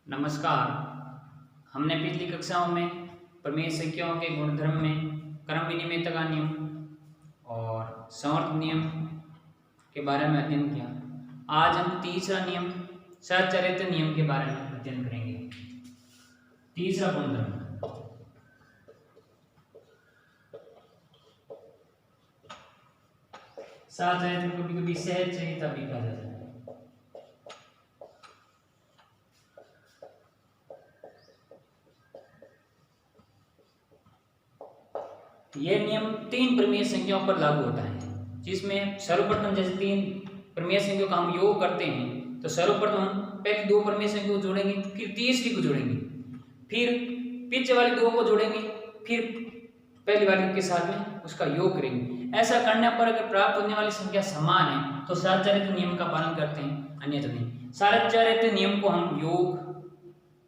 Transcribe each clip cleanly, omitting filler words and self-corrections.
नमस्कार। हमने पिछली कक्षाओं में प्रमेय संख्याओं के गुणधर्म में क्रम विनिमयता का नियम और समवर्त नियम के बारे में अध्ययन किया। आज हम तीसरा नियम सचारित्र नियम के बारे में अध्ययन करेंगे। तीसरा गुणधर्म सचारित्र को कभी सहचरिता भी कहा जाता है। यह नियम तीन प्रमेय संख्याओं पर लागू होता है, जिसमें सर्वप्रथम जैसे तीन प्रमेय संख्याओं का हम योग करते हैं तो सर्वप्रथम हम पहले दो प्रमेय संख्याओं को जोड़ेंगे, फिर तीसरी को जोड़ेंगे, फिर पीछे वाली दो को जोड़ेंगे, फिर पहली वाली के साथ में उसका योग करेंगे। ऐसा करने पर अगर प्राप्त होने वाली संख्या समान है तो सचारित्र नियम का पालन करते हैं, अन्यथा नहीं। सचारित्र नियम को हम योग,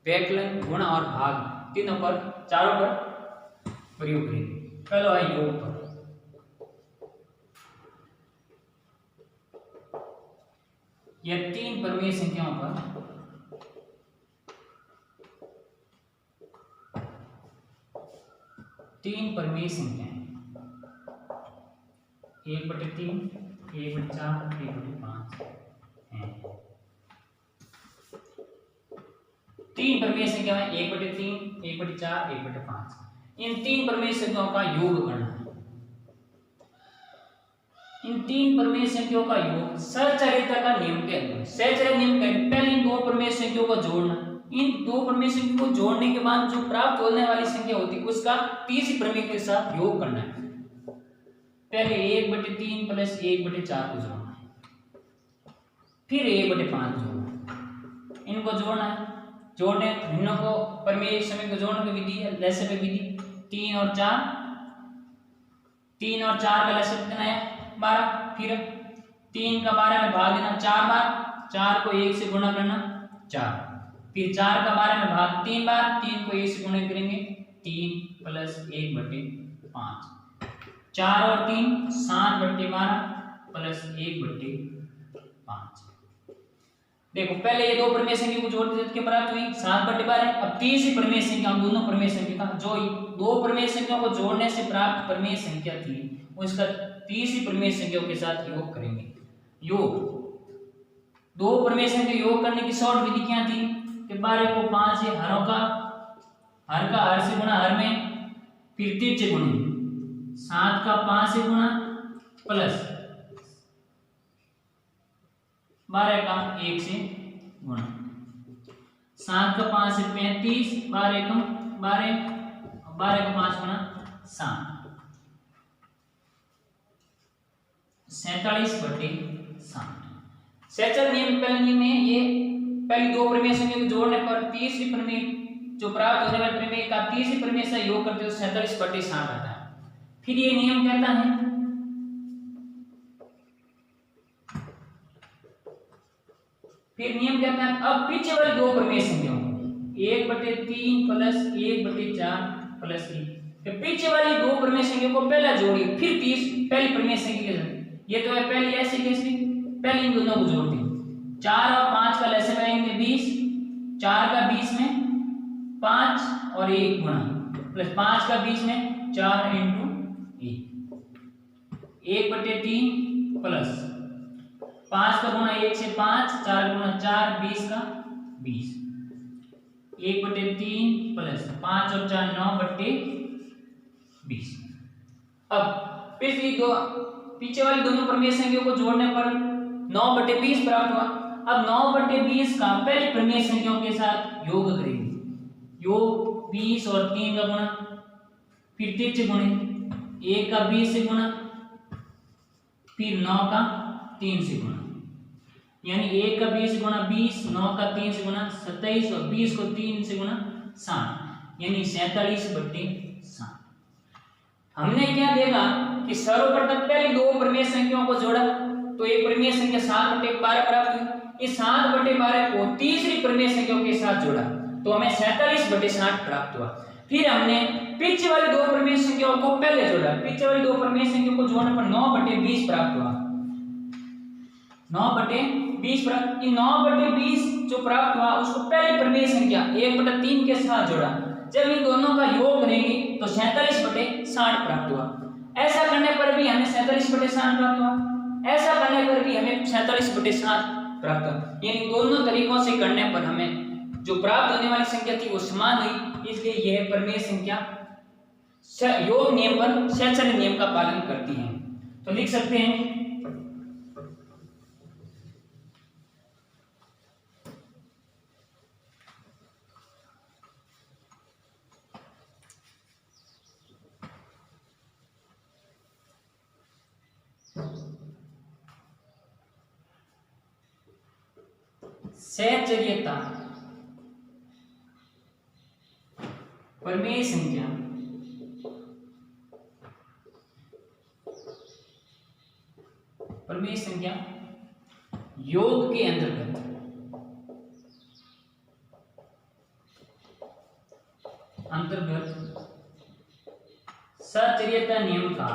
व्यकलन, गुण और भाग तीनों पर, चारों पर प्रयोग करेंगे। पहला है योग पर। यह तीन प्रमेय संख्याओं पर तीन प्रमेय संख्याएं 1/3, 1/4, 1/5 हैं। तीन प्रमेय संख्या में 1/3, 1/4, 1/5। इन तीन प्रमेय संख्याओं का योग करना है। इन तीन प्रमेय संख्याओं का योग सचारित्र का नियम के अनुसार, सचारित्र नियम के पहले इन दो प्रमेय संख्याओं को जोड़ना, इन दो प्रमेय संख्याओं को जोड़ने के बाद जो प्राप्त होने वाली संख्या होती है उसका तीसरी प्रमेय के साथ योग करना है। पहले 1/3 प्लस 1/4 को जोड़ना है, फिर 1/5 जोड़ना है। इनको जोड़ना है। जोड़ने भिन्नों को प्रमेय समय को जोड़ने की विधि है लैसे पे विधि। 3 और 4 का लैसे कितना है 12। फिर 3 का 12 में भाग देना 4 बार, 4 को 1 से गुणा करना 4। फिर 4 का 12 में भाग 3 बार, 3 को 1 से गुणा करेंगे 3 प्लस 1/5। 4 और 3 7/12 प्लस 1/5। देखो पहले ये दो प्रमेय संख्या को जोड़ देते प्राप्त हुई 7/12। अब तीसरी प्रमेय संख्या, हम दोनों प्रमेय संख्या का जो दो प्रमेय संख्या को जोड़ने से प्राप्त प्रमेय संख्या थी उसका तीसरी प्रमेय संख्या के साथ योग करेंगे। योग दो प्रमेय संख्या योग करने की शॉर्ट विधि क्या थी कि 12 को 5 से हरों का हर से गुणा हर में, फिर 3 से गुणे 7 का 5 से गुणा प्लस 12 का 1 से गुणा। 7 का 5 से 35, 12 एकम 12, 12 का 5 गुणा 7, 47/7। सचारित्र नियम पहले नियम में ये पहली दो प्रमेय संख्या को जोड़ने पर तीसरी प्रमेय जो प्राप्त होने वाले प्रमेय का तीसरी प्रमेय से योग करते हो 47/7 आता है। फिर ये नियम कहता है अब पीछे वाली दो प्रमेय संख्याओं 1/3 प्लस 1/4 प्लस 1, पीछे वाली दो प्रमेय संख्या को पहले जोड़िए, फिर पहली प्रमेय संख्या के साथ। ये तो है पहली ऐसी कैसी, पहले इन दोनों को जोड़ दें। 4 और 5 का लैसे बनाएंगे 20, 4 का 20 में 5 और 1 गुणा प्लस 5 का 20 में 4 × 1/3 प्लस 5 का गुणा 1 से 5, 4 गुणा 4 20 का 20, 1/3 प्लस 5 और 4 9/20। अब पीछे वाली दोनों प्रमेय संख्या को जोड़ने पर 9/20 प्राप्त हुआ। अब 9/20 का पहली प्रमेय संख्याओं के साथ योग करेंगे। योग 20 और 3 का गुणा, फिर 3 से गुणे 1 का 20 से गुणा, फिर 9 का 3 से गुणा, यानी 1 का 20 से गुणा 20, 9 का 3 से गुणा 27 और 20 को 3 से गुणा 60, यानी 47/7। हमने क्या देखा कि सर्वप्रथम पहली दो प्रमेय संख्याओं को जोड़ा तो एक प्रमेय संख्या 7/12 प्राप्त हुई। इस 7/12 को तीसरी प्रमेय संख्याओं के साथ जोड़ा तो हमें 47/7 प्राप्त हुआ। फिर हमने पीछे वाली दो प्रमेय संख्याओं को पहले जोड़ा, पीछे वाली दो प्रमेय संख्याओं को जोड़ने पर 9/20 प्राप्त हुआ। 9/20 प्राप्त। इन 9/20 जो प्राप्त हुआ उसको पहली प्रमेय संख्या 1/3 के साथ जोड़ा। जब इन दोनों का योग करेंगे तो 47/60 प्राप्त हुआ। ऐसा करने पर भी हमें 47/60 प्राप्त हुआ, ऐसा करने पर भी हमें 47/60 प्राप्त हुआ। यानी दोनों तरीकों से करने पर हमें जो प्राप्त होने वाली संख्या थी वो समान हुई, इसलिए यह प्रमेय संख्या योग नियम पर सहचर्य नियम का पालन करती है। तो लिख सकते हैं सहचर्यता प्रमेय संख्या योग के अंतर्गत सहचर्यता नियम का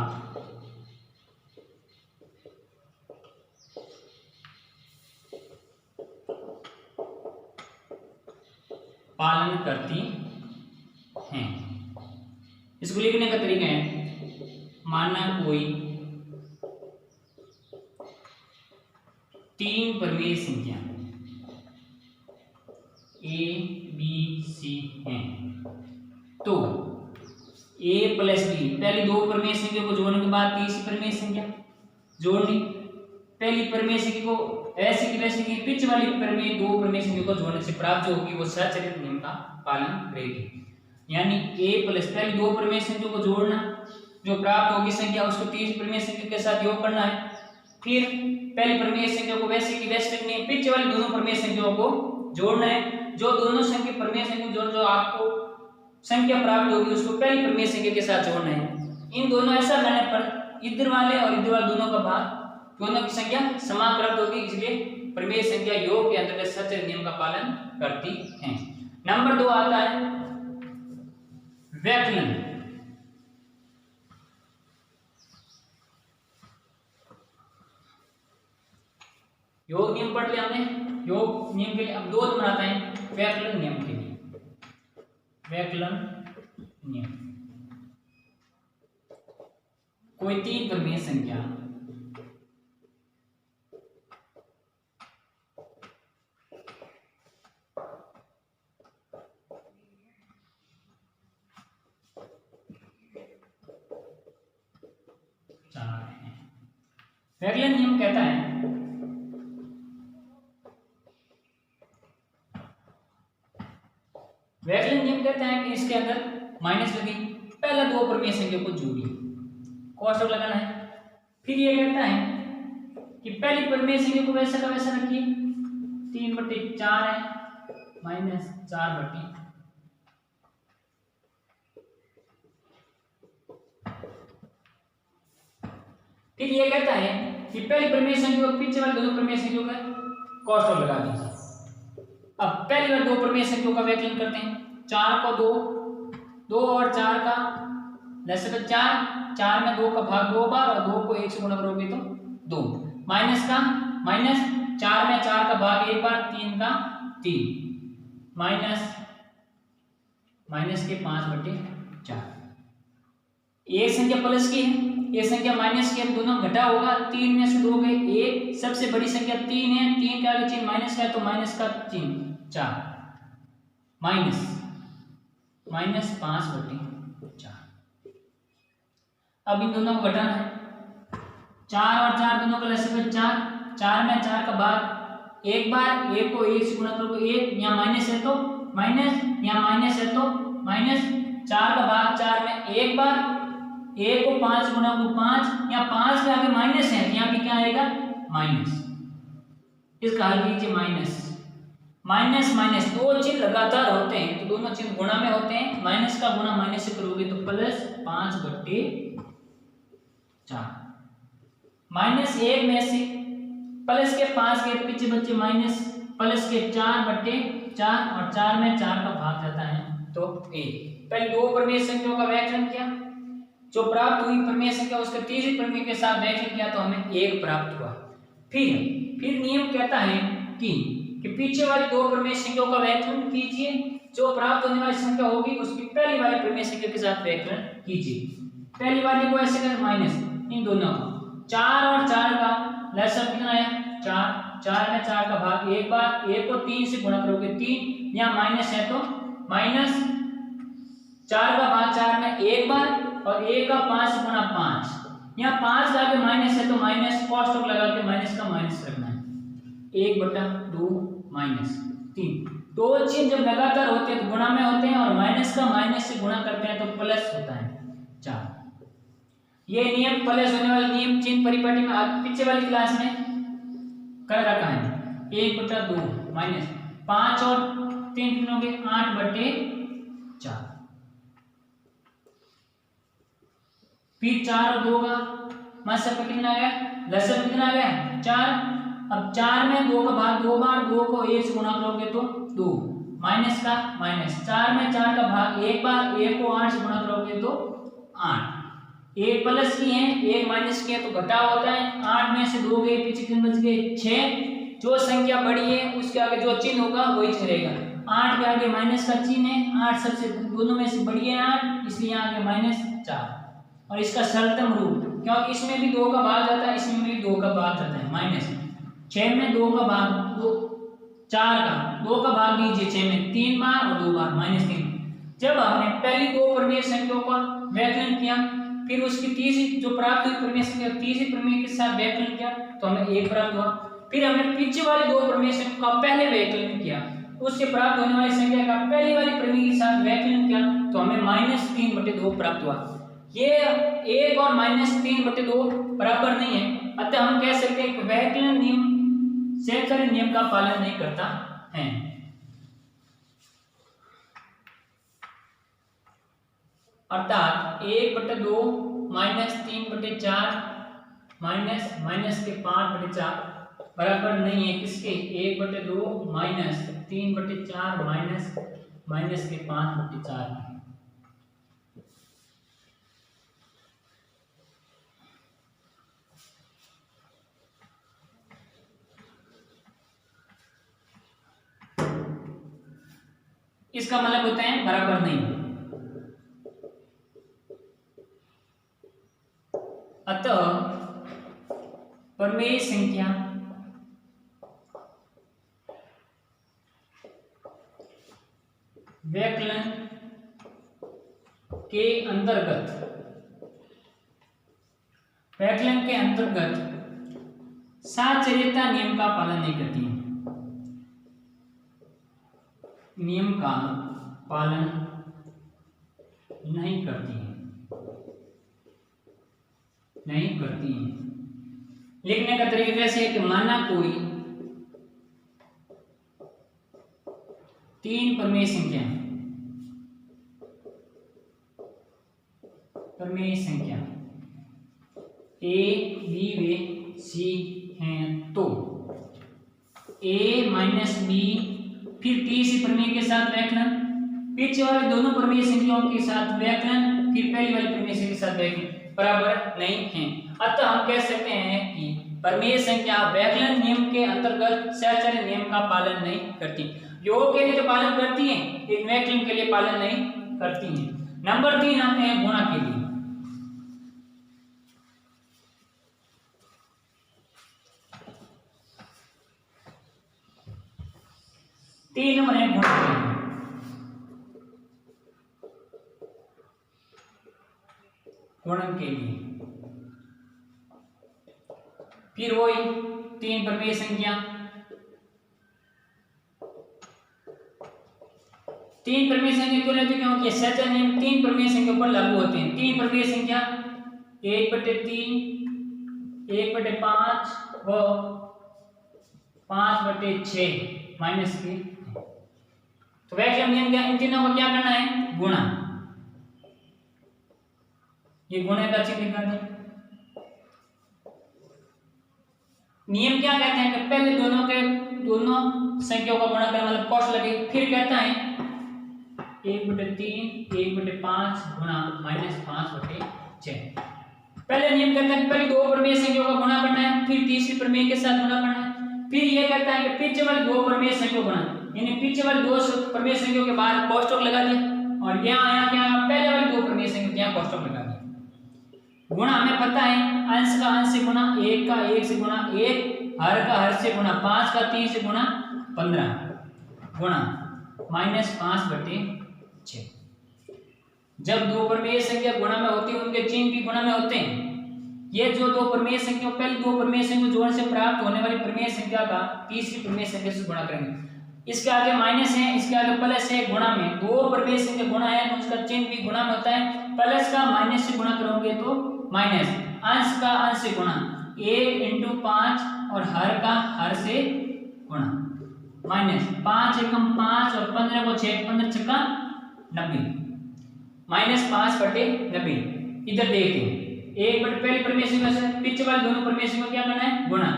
पालन करती हैं। इसको लिखने का तरीका है, माना कोई 3 प्रमेय संख्या A B C हैं, तो A प्लस B पहली 2 प्रमेय संख्या को जोड़ने के बाद तीसरी प्रमेय संख्या जोड़नी, पहली प्रमेय संख्या को ऐसे की वैसे की पिच वाली प्रमेय 2 प्रमेय संख्या को जोड़ने से प्राप्त जो होगी वो सहचर्य नियम का पालन करेगी। यानी A प्लस पहली 2 प्रमेय संख्या को जोड़ना, जो प्राप्त होगी संख्या उसको तीसरी प्रमेय संख्या के साथ योग करना है, फिर पहली प्रमेय संख्या को वैसे की वैसे रखनी है, पिच वाली दोनों प्रमेय संख्याओं को जोड़ना है, जो दोनों संख्या प्रमेय संख्या जो आपको संख्या प्राप्त होगी उसको पहली प्रमेय संख्या के साथ जोड़ना है। इन दोनों ऐसा करने पर इधर वाले और इधर वाले दोनों का भाग दोनों की संख्या समान प्राप्त होगी, इसलिए प्रमेय संख्या योग के अंतर्गत सहचर्य नियम का पालन करती हैं। नंबर 2 आता है व्यवकलन। योग नियम पढ़ लिया हमने, योग नियम के लिए अब 2 नंबर आता है व्यवकलन नियम के लिए। व्यवकलन नियम कोई 3 प्रमेय संख्या व्यवकलन नियम कहता है व्यवकलन नियम कहता है कि इसके अंदर माइनस लगी, पहले 2 प्रमेय संख्या को जोड़िए, कोष्ठक लगाना है। फिर ये कहता है कि पहली प्रमेय संख्या को वैसा का वैसा रखिए, 3/4 है माइनस 4/। फिर ये कहता है कि पहली प्रमेय संख्या को पीछे वाले दोनों प्रमेय संख्याओं का कोष्ठक लगा दीजिए। अब पहली बार 2 प्रमेय संख्याओं का व्यवकलन करते हैं, 4 को 2 और 4 का लसागु 4 में 2 का भाग 2 बार और 2 को 1 से गुणा करोगे तो 2, माइनस का माइनस 4 में 4 का भाग 1 बार, 3 का 3, माइनस के 5/4। एक संख्या प्लस की है, ये संख्या माइनस की है, दोनों घटा होगा, 3 में से 2 गए 1, सबसे बड़ी संख्या 3 है, 3 का आगे चिन्ह माइनस का है तो माइनस का चिन्ह 4, माइनस 5/4। अब इन दोनों को घटाना है, 4 और 4 दोनों का लसागु 4 में 4 का भाग 1 बार, 1 को 1 से गुणा करोगे 1, यहाँ माइनस है तो माइनस, यहाँ माइनस है तो माइनस, 4 का भाग 4 में 1 बार, 1 को 5 से गुणा करो 5, यहाँ 5 के आगे माइनस है, यहाँ भी क्या आएगा माइनस, इसका हल कीजिए माइनस माइनस 2 चिन्ह लगातार होते हैं तो दोनों चिन्ह गुणा में होते हैं, माइनस का गुणा माइनस से करोगे तो प्लस 5/4, माइनस 1 में से प्लस के 5 के पीछे बच्चे माइनस, प्लस के 4/4 और 4 में 4 का भाग जाता है तो 1। पहले 2 प्रमेय संख्याओं का व्यवकलन किया, जो प्राप्त हुई प्रमेय संख्या उसके तीसरी प्रमेय के साथ व्यवकलन किया तो हमें 1 प्राप्त हुआ। फिर फिर नियम कहता है कि पीछे वाली दो प्रमेय संख्याओं का व्याकरण कीजिए, जो प्राप्त होने वाली संख्या होगी उसकी पहली वाली प्रमेय संख्या के साथ व्याकरण कीजिए। पहली वाली को ऐसे कर माइनस इन दोनों का 4 और 4 का लसागु कितना है 4, 4 में 4 का भाग एक बार, 1 को 3 से गुणा करोगे 3, यहाँ माइनस है तो माइनस 4 का भाग 4 में एक बार और 1 का 5 से गुणा 5, यहाँ 5 का आगे माइनस है तो माइनस कॉस्ट लगा के माइनस का माइनस रखना है 1/2 माइनस 3। दो चिन्ह जब लगातार होते हैं तो गुणा में होते हैं और माइनस का माइनस से गुणा करते हैं तो प्लस होता है 4। ये नियम प्लस होने वाले नियम चिन्ह परिपाटी में पीछे वाली क्लास में कर रखा है। 1/2 माइनस 5 और 3 कितने 8/4, फिर 4 और 2 का मतलब कितना आ गया लसागु कितना आ गया 4। अब 4 में 2 का भाग 2 बार, 2 को 1 से गुणा करोगे तो 2, माइनस का माइनस 4 में 4 का भाग एक बार, 1 को 8 से गुणा करोगे तो 8। एक प्लस की है एक माइनस की है तो घटाव होता है। 8 में से 2 गए पीछे कितने बच गए 6। जो संख्या बड़ी है उसके आगे जो चिन्ह होगा वही चिन्ह रहेगा। 8 के आगे माइनस का चिन्ह है, 8 सबसे दोनों में से बड़ी है 8, इसलिए आगे -4। और इसका सरलतम रूप क्योंकि इसमें भी 2 का भाग जाता है इसमें भी 2 का भाग जाता है माइनस 6 में 2 का भाग 4 का 2 का भाग दीजिए 6 में 3 बार और 2 बार -3। जब हमने पहली दो प्रमेय संख्याओं का व्याकरण किया फिर उसकी तीसरी जो प्राप्त हुई प्रमेय संख्या तीसरी प्रमेय के साथ व्याकरण किया तो हमें 1 प्राप्त हुआ। फिर हमने पीछे वाली दो प्रमेय संख्या का पहले व्याकरण किया, उससे प्राप्त होने वाली संख्या का पहली वाली प्रमेय के साथ व्याकरण किया तो हमें -3/2 प्राप्त हुआ। ये 1 और -3/2 बराबर नहीं है, अतः हम कह सकते हैं कि व्याकरण नियम सहचर्य नियम का पालन नहीं करता है। अर्थात 1/2 -3/4 माइनस के 5/4 बराबर नहीं है किसके 1/2 -3/4 माइनस के 5/4। इसका मतलब होता है बराबर नहीं। अतः प्रमेय संख्या व्याकलन के अंतर्गत साचर्यता नियम का पालन नहीं करती है। नियम का पालन नहीं करती है लिखने का तरीका कैसे है कि माना कोई 3 प्रमेय संख्या A B व C हैं तो A - B फिर तीसरी प्रमेय के साथ व्याकरण, पीछे वाले दोनों प्रमेय संख्याओं के साथ व्याकरण, फिर पहली वाली प्रमेय संख्या के साथ व्याकरण बराबर नहीं है। अतः हम कह सकते हैं कि प्रमेय संख्या व्याकरण नियम के अंतर्गत सहचर्य नियम का पालन नहीं करती। योग के लिए तो पालन करती है लेकिन व्याकरण के लिए पालन नहीं करती है। नंबर 3 आते हैं गुणा के लिए। तीन नंबर है गुणा के लिए। गुणन के लिए फिर वही 3 प्रमेय संख्या, 3 प्रमेय संख्या क्यों लेते हैं क्योंकि सहचर्य नियम 3 प्रमेय संख्या पर लागू होते हैं। 3 प्रमेय संख्या 1/3, 1/5 व 5/6 माइनस के। तो व्याकरण नियम क्या इन तीनों को क्या करना है गुणा। ये गुणे का चिन्ह निकाल दें। नियम क्या कहते हैं कि पहले दोनों संख्याओं का गुणा करना मतलब कॉस्ट लगे, फिर कहता है 1/3 1/5 गुणा -5/6। पहले नियम कहता है पहले दो प्रमेय संख्याओं का गुणा करना है फिर तीसरी प्रमेय के साथ गुणा करना है। फिर ये कहता है कि पीछे वाली दो प्रमेय संख्या गुणा, यानी पीछे वाली दो प्रमेय संख्या के बाहर कोष्ठक लगा दिया और यहाँ आया क्या पहले वाली दो प्रमेय संख्या यहाँ कोष्ठक लगा दिया। गुणा हमें पता है अंश का अंश से गुणा, एक का एक से गुणा एक, हर का हर से गुणा, 5 का 3 से गुणा 15 गुणा -5/6। जब दो प्रमेय संख्या गुणा में होती है उनके चिन्ह भी गुणा में होते हैं। ये जो दो प्रमेय संख्या पहले दो प्रमेय संख्या जोड़ने से प्राप्त होने वाली प्रमेय संख्या का तीसरी प्रमेय संख्या से गुणा करेंगे। इसके आगे माइनस है, इसके आगे प्लस है। गुणा में दो प्रमेय संख्या गुणा है तो उसका चिन्ह भी गुणा में होता है। प्लस का माइनस से गुणा करोगे तो माइनस, अंश का अंश से गुणा 1 × 5 और हर का हर से गुणा माइनस 5 × 5 और 15 को 6 15 छक्का 90 -5/90। इधर देखते हैं एक बटे पहली प्रमेय संख्या से पीछे वाले दोनों प्रमेय संख्या क्या करना है गुणा,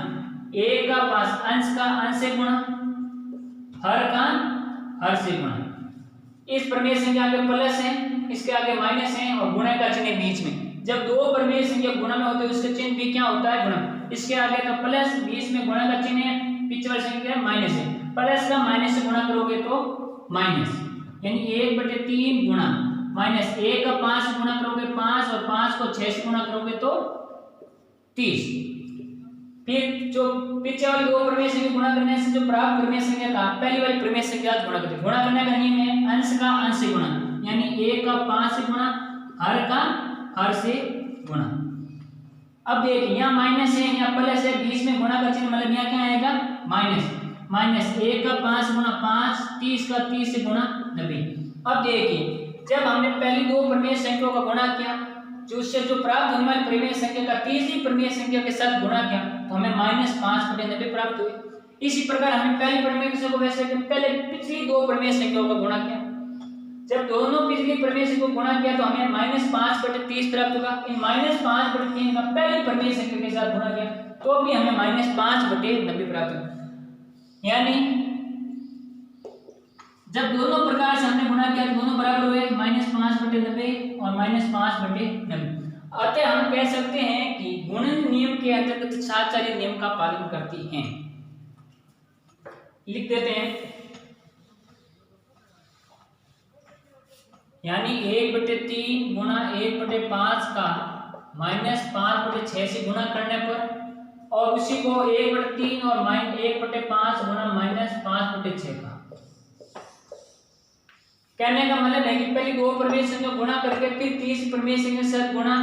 1 का 5 अंश का अंश से गुणा, हर का हर से गुणा। इस प्रमेय संख्या के प्लस है, इसके आगे माइनस है और गुणा का चिन्ह बीच में। जब दो प्रमेय संख्या गुणा में होते हैं उसका चिन्ह भी क्या होता है गुणा। इसके आगे का प्लस, बीच में गुणा का चिन्ह है, पीछे वाली संख्या माइनस है। प्लस का माइनस से गुणा करोगे तो माइनस, यानी 1/3 गुणा माइनस 1 का 5 से गुणा करोगे 5 और 5 को 6 से गुणा करोगे तो 30। फिर जो पीछे वाली दो प्रमेय संख्या गुणा करने से जो प्राप्त प्रमेय संख्या था पहली वाली प्रमेय संख्या गुणा करते हैं। गुणा करने का नियम है अंश का अंश से गुणा, यानी 1 का 5 से गुणा, हर का हर से गुणा। अब देखिए यहाँ माइनस है यहाँ प्लस है, बीच में गुणा का चिन्ह मतलब यहाँ क्या आएगा माइनस 1 का 5 गुणा 5, 30 का 30 से गुणा 90। अब देखिए जब हमने पहली दो प्रमेय संख्याओं का गुणा किया जो उससे जो प्राप्त होने वाली प्रमेय संख्या का तीसरी प्रमेय संख्या के साथ गुणा किया तो हमें -5/90 प्राप्त हुई। इसी प्रकार हमने पहली प्रमेय संख्या को वैसे पहले पिछली दो प्रमेय संख्याओं का गुणा किया, जब दोनों पिछली प्रमेय संख्या को गुणा किया तो हमें -5/30 प्राप्त होगा। इन -5/3 का पहली प्रमेय संख्या के साथ गुणा किया तो भी हमें -5/90 प्राप्त होगा। यानी जब दोनों प्रकार से हमने गुणा किया तो दोनों बराबर हुए -5/90 और -5/90। अतः हम कह सकते हैं कि गुणन नियम के अंतर्गत साचार्य नियम का पालन करती हैं। लिख देते हैं, यानी 1/3 गुणा 1/5 का -5/6 से गुणा करने पर और उसी को 1/3 और -1/5 गुणा -5/6 का। कहने का मतलब है कि पहली दो प्रमेय संख्या गुणा करके फिर तीसरी प्रमेय संख्या के साथ गुणा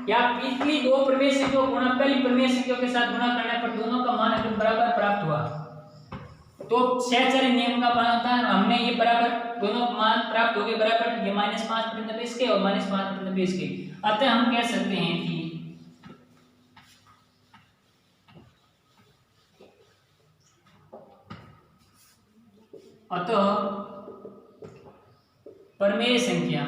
या पिछली दो प्रमेय संख्या को गुणा पहली प्रमेय संख्या के साथ गुणा करने पर दोनों का मान अगर बराबर प्राप्त हुआ तो सहचर्य नियम का पालन होता है। हमने ये बराबर दोनों मान प्राप्त हो गए बराबर, ये -5/90 इसके और -5/90 इसके। अतः हम कह सकते हैं कि अतः प्रमेय संख्या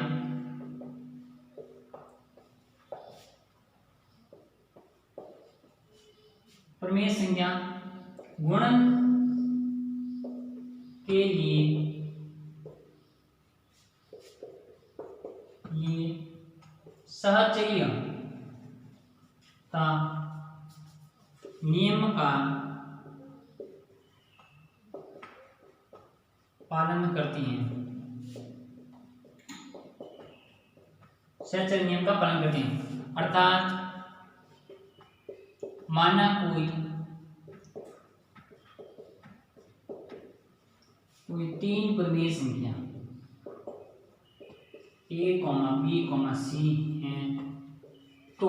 गुणन के लिए सहचर्यता नियम का पालन करती हैं। सहचर्य नियम का पालन करते हैं अर्थात माना कोई तीन प्रमेय संख्या A, B, C है तो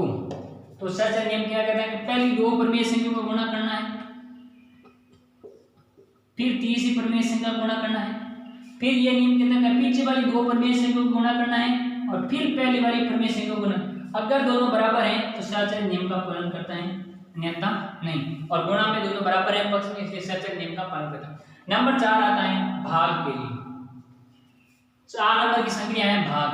सहचर्य नियम क्या कहता है कि पहली दो प्रमेय संख्या को गुणा करना है, फिर तीसरी प्रमेय संख्या को गुणा करना है, फिर ये नियम कहता है पीछे वाली दो प्रमेय संख्या को गुणा करना है और फिर पहली वाली प्रमेय संख्या को गुणा। अगर दोनों बराबर हैं तो सहचर्य नियम का पालन करता है, अन्यथा नहीं। और गुणा में दोनों बराबर हैं पक्ष में, इसलिए सहचर्य नियम का पालन करता है। नंबर 4 आता है भाग के लिए। 4 नंबर की संख्या है भाग।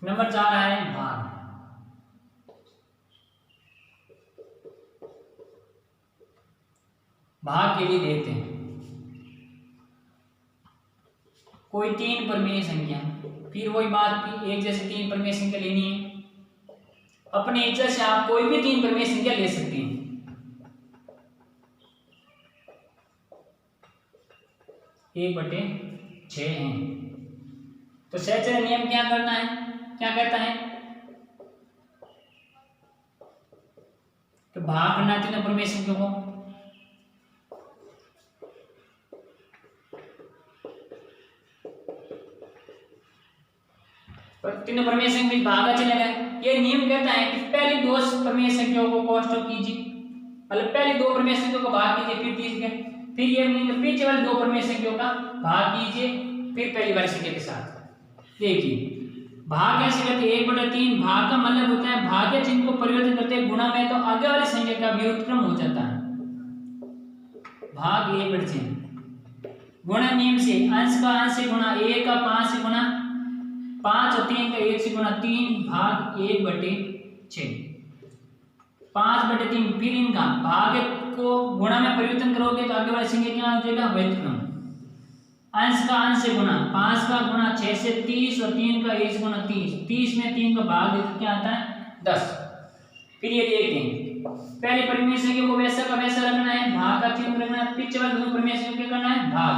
नंबर 4 है भाग। भाग के लिए देखते हैं कोई तीन परिमेय संख्या, फिर वही बात, एक जैसे तीन परिमेय संख्या लेनी है। अपनी इच्छा से आप कोई भी तीन परिमेय संख्या ले सकते हैं। एक बटे 6 है। तो सहचर्य नियम क्या करना है, क्या कहता है कि भाग करना तीनों परिमेय संख्या को। तीनों परिमेय संख्या भागा चलेगा। ये नियम कहता है कि पहली दो परिमेय संख्याओं को कोष्टक कीजिए, मतलब पहली दो परिमेय संख्याओं को भाग कीजिए, फिर तीसरे, फिर ये नियम पीछे वाली दो परिमेय संख्याओं का भाग कीजिए, फिर पहली वाली संख्या के साथ। देखिए भाग कैसे करते हैं, 1/3 भाग का मतलब होता है भाग्य चिन्ह को परिवर्तन करते हैं गुणा में, तो आगे वाली संख्या का व्युत्क्रम हो जाता है। भाग 1/3 गुणा नियम से अंश का अंश से गुणा, 1 का 5 से गुणा 5 और 3 का 1 से गुणा 3 भाग 1/6 5/3। फिर इनका भाग को गुणा में परिवर्तन करोगे तो आगे वाली संख्या क्या हो जाएगा, व्युत्क्रम। अंश का अंश से गुणा, 5 का गुणा 6 से 30 और 3 का 1 से गुणा 30, 30 में 3 का भाग देते क्या आता है 10। फिर ये देखते हैं पहली परिमेय संख्या को वैसा का वैसा रखना है, भाग का चिन्ह रखना है, पीछे वाले दोनों परिमेय संख्या करना है भाग।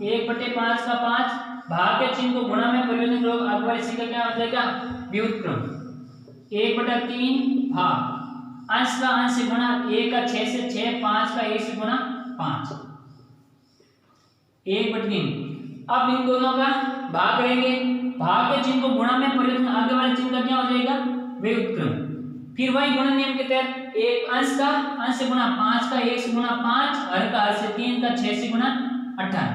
1/5 का 5 भाग के चिन्ह को गुणा में परिवर्तन करो, आगे वाली संख्या क्या हो जाएगा व्युत्क्रम। 1/3 भाग अंश का अंश से गुणा, 1 का 6 से 6, 5 का 1 से गुणा 5 1/3। अब इन दोनों का भाग करेंगे, भाग के चिन्ह को गुणा में परिवर्तन, आगे वाले चिन्ह का क्या हो जाएगा व्युत्क्रम। फिर वही गुणन नियम के तहत एक अंश का अंश से गुणा, 5 का 1 से गुणा 5, हर का हर से 3 का 6 से गुणा 18।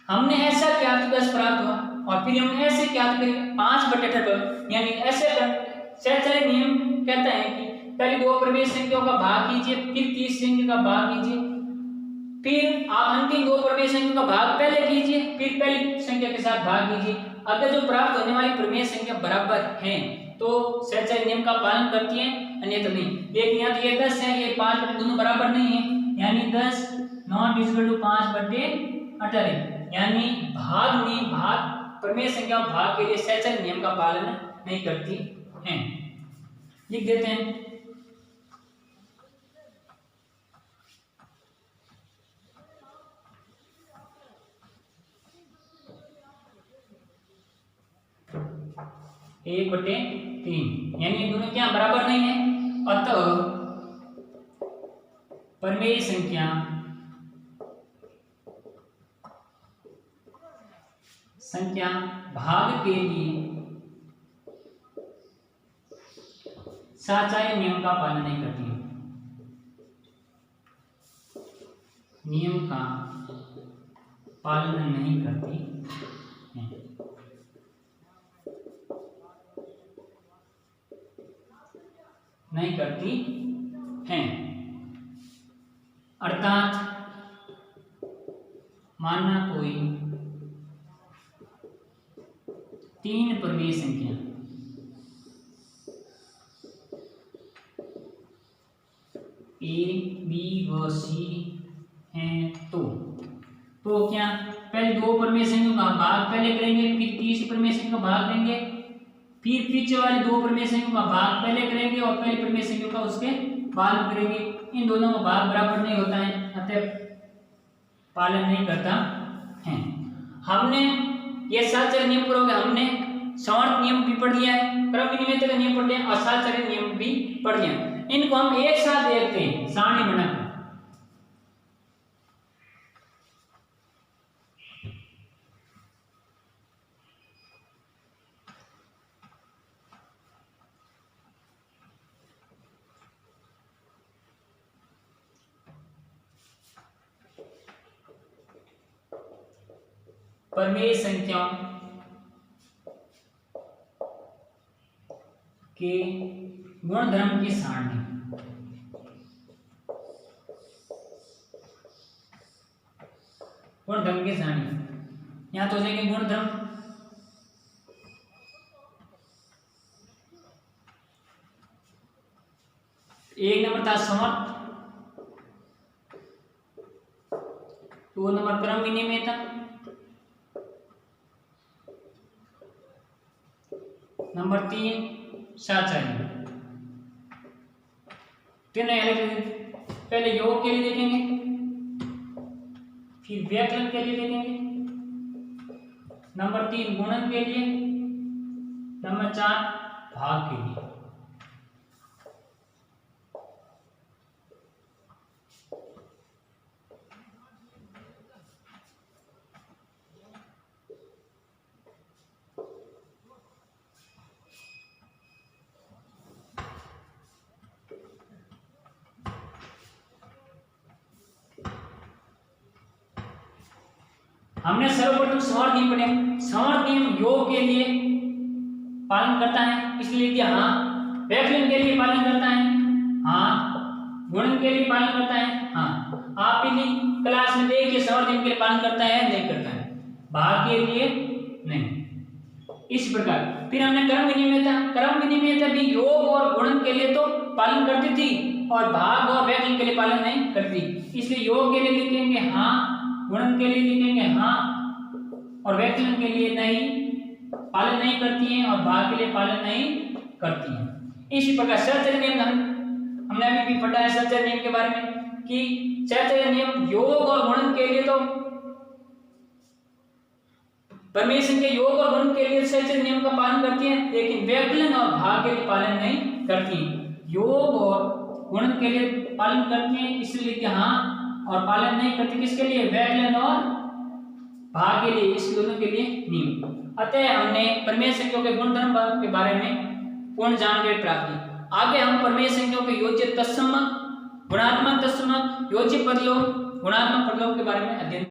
हमने ऐसा किया तो 10 प्राप्त हुआ, और फिर हमने ऐसे किया तो 5/18, यानी ऐसे सहचर्य नियम कहता है कि पहले दो परिमेय संख्याओं का भाग कीजिए, फिर तीसरी संख्या का भाग कीजिए, फिर आप अंतिम दो परिमेय संख्या का भाग पहले कीजिए, फिर पहली संख्या के साथ भाग कीजिए। अगर जो प्राप्त होने वाली परिमेय संख्या बराबर हैं तो सहचर्य नियम का पालन करती है, अन्यथा नहीं। लेकिन यहाँ तो ये 10 है, ये 5 दोनों बराबर नहीं है, यानी 10 नॉट इक्वल टू 5/18, यानी भाग परिमेय संख्या भाग के लिए सहचर्य नियम का पालन नहीं करती हैं। लिख देते हैं एक बटे 3, यानी ये दोनों क्या बराबर नहीं है, अतः परिमेय संख्या भाग के लिए सहचर्य नियम का पालन नहीं करती है, नियम का पालन नहीं करती है। नहीं करती हैं, अर्थात मानना कोई तीन परिमेय संख्या ए बी व सी हैं तो क्या पहले दो परिमेय संख्याओं का भाग पहले करेंगे, फिर तीसरी परिमेय संख्या का भाग करेंगे, फिर पीछे वाली दो परिमेय संख्याओं का भाग पहले करेंगे और पहली परिमेय संख्या का उसके बाद करेंगे। इन दोनों का भाग बराबर नहीं होता है, अतः पालन नहीं करता है। हमने ये सहचर्य नियम पढ़ोगे, हमने समर्थ नियम भी पढ़ लिया है, क्रम विनिमय का नियम पढ़ लिया, असाचर्य नियम भी पढ़ लिया। इनको हम एक साथ देखते हैं सारणी बनाकर। परिमेय संख्याओं के गुणधर्म की सारणी। गुणधर्म की सारणी यहां तो हो जाएंगे गुणधर्म, एक नंबर था समर्थ, 2 नंबर क्रम विनिमय था, नंबर 3 सात चाहिए। तीनों पहले योग के लिए देखेंगे, फिर व्याकरण के लिए देखेंगे, नंबर 3 गुणन के लिए, नंबर 4 भाग के लिए। हमने सर्वप्रथम समर्थ नियम पढ़े। समर्थ नियम योग के लिए पालन करता है, इसलिए लिख दिया हाँ। व्याकरण के लिए पालन करता है, हाँ। गुणन के लिए पालन करता है, हाँ। आप यदि क्लास में देखिए समर्थ नियम के लिए पालन करता है नहीं करता है, भाग के लिए नहीं। इस प्रकार फिर हमने कर्म विनिमयता। कर्म विनिमयता भी योग और गुणन के लिए तो पालन करती थी और भाग और व्याकरण के लिए पालन नहीं करती, इसलिए योग के लिए लिखेंगे हाँ, गुणन के लिए लिखेंगे हाँ, और व्याकरण के लिए नहीं, पालन नहीं करती हैं, और भाग के लिए पालन नहीं करती हैं। इसी प्रकार सहचर्य नियम हमने अभी भी पढ़ा है सहचर्य नियम के बारे में कि सहचर्य नियम योग और गुणन के लिए तो परमेश्वर के योग और गुणन के लिए सहचर्य नियम का पालन करती हैं, लेकिन व्याकरण और भाग के लिए पालन नहीं करती। योग और गुणन के लिए पालन करती हैं, इसलिए कि हाँ, और पालन नहीं करती किसके लिए? व्याकरण और भाग के लिए, इस दोनों के लिए नियम। अतः हमने परमेय संख्याओं के गुणधर्म के बारे में पूर्ण जानकारी प्राप्त की। आगे हम परमेय संख्याओं के योज्य तत्सम, गुणात्मक तत्सम, योज्य पदलों, गुणात्मक पदलों के बारे में अध्ययन